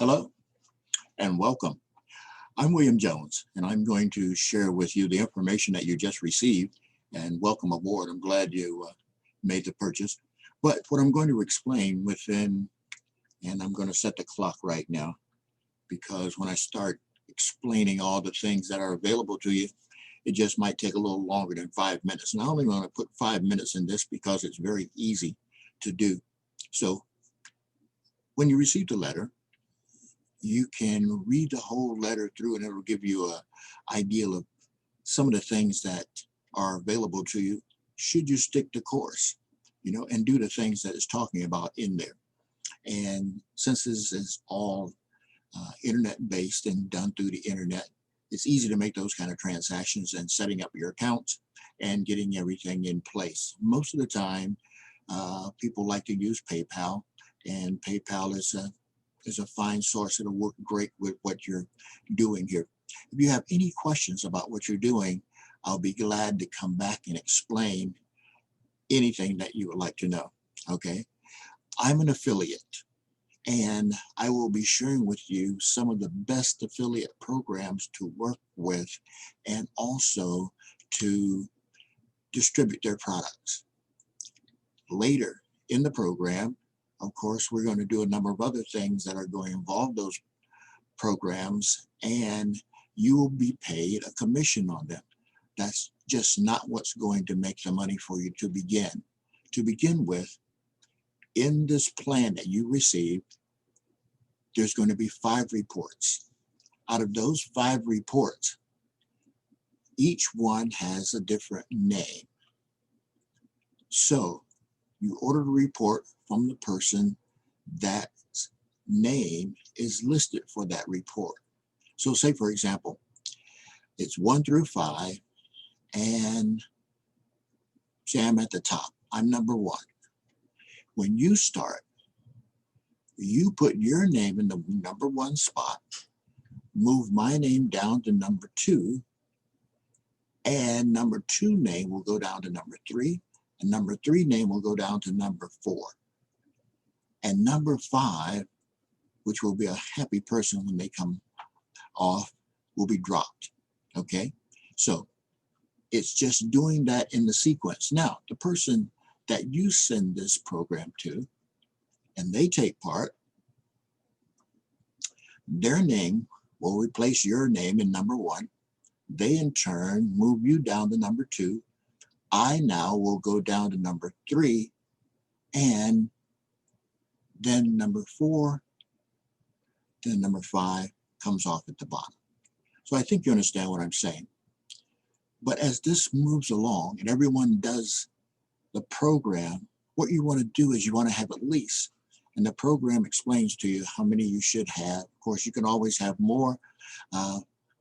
Hello and welcome. I'm William Jones, and I'm going to share with you the information that you just received. And welcome aboard. I'm glad you made the purchase. But what I'm going to explain and I'm going to set the clock right now, because when I start explaining all the things that are available to you, it just might take a little longer than 5 minutes. And I only want to put 5 minutes in this because it's very easy to do. So when you receive the letter, you can read the whole letter through, and it'll give you an idea of some of the things that are available to you should you stick the course, and do the things that it's talking about in there. And since this is all internet based and done through the internet, it's easy to make those kind of transactions and setting up your accounts and getting everything in place. Most of the time, people like to use PayPal, and PayPal is a fine source. It'll work great with what you're doing here. If you have any questions about what you're doing, I'll be glad to come back and explain anything that you would like to know. Okay, I'm an affiliate, and I will be sharing with you some of the best affiliate programs to work with and also to distribute their products. Later in the program, of course, we're going to do a number of other things that are going to involve those programs, and you will be paid a commission on them. That's just not what's going to make the money for you to begin. To begin with, in this plan that you received, there's going to be 5 reports. Out of those 5 reports, each one has a different name. So you order a report from the person that name is listed for that report. So say, for example, it's 1 through 5, and say I'm at the top. I'm number 1. When you start, you put your name in the number 1 spot, move my name down to number 2, and number 2 name will go down to number 3, and number 3 name will go down to number 4. And number 5, which will be a happy person when they come off, will be dropped. Okay, so it's just doing that in the sequence. Now, the person that you send this program to and they take part, their name will replace your name in number 1. They in turn move you down to number 2. I now will go down to number 3, and then number 4, then number 5 comes off at the bottom. So I think you understand what I'm saying. But as this moves along and everyone does the program, what you want to do is you want to have at least, and the program explains to you how many you should have. Of course, you can always have more.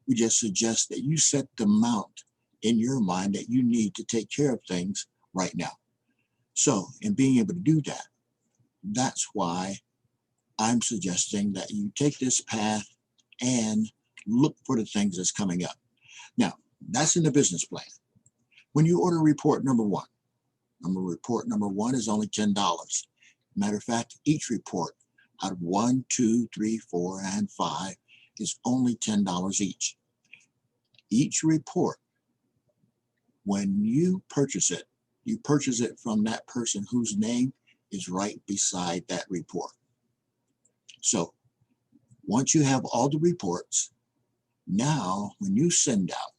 We just suggest that you set the amount in your mind that you need to take care of things right now. So in being able to do that, that's why I'm suggesting that you take this path and look for the things that's coming up. Now, that's in the business plan. When you order report number 1, report number 1 is only $10. Matter of fact, each report out of 1, 2, 3, 4, and 5 is only $10 each. Each report, when you purchase it from that person whose name is right beside that report. So once you have all the reports, now when you send out,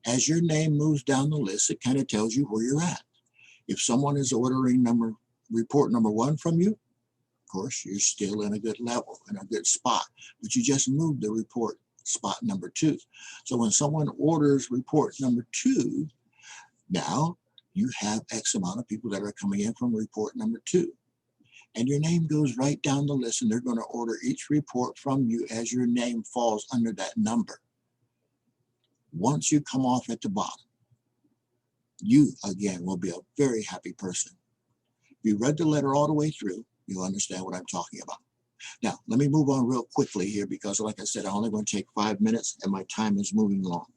as your name moves down the list, it kind of tells you where you're at. If someone is ordering report number 1 from you, of course, you're still in a good level, in a good spot, but you just moved the report spot number 2. So when someone orders report number 2, now you have X amount of people that are coming in from report number 2. And your name goes right down the list, and they're going to order each report from you as your name falls under that number. Once you come off at the bottom, you, again, will be a very happy person. If you read the letter all the way through, you'll understand what I'm talking about. Now, let me move on real quickly here because, like I said, I'm only going to take 5 minutes, and my time is moving along.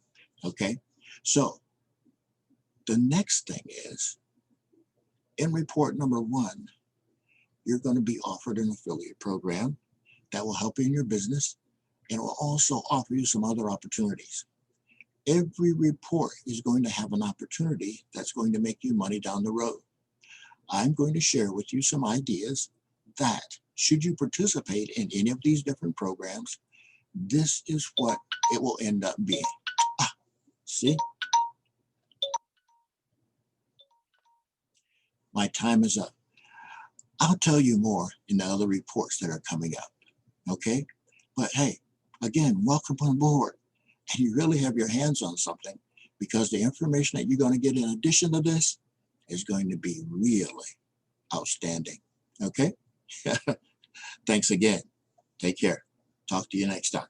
Okay? So the next thing is, in report number 1, you're going to be offered an affiliate program that will help you in your business, and it will also offer you some other opportunities. Every report is going to have an opportunity that's going to make you money down the road. I'm going to share with you some ideas that, should you participate in any of these different programs, this is what it will end up being. See? My time is up. I'll tell you more in the other reports that are coming up. Okay? But hey, again, welcome on board. And you really have your hands on something, because the information that you're going to get in addition to this is going to be really outstanding. Okay? Thanks again. Take care. Talk to you next time.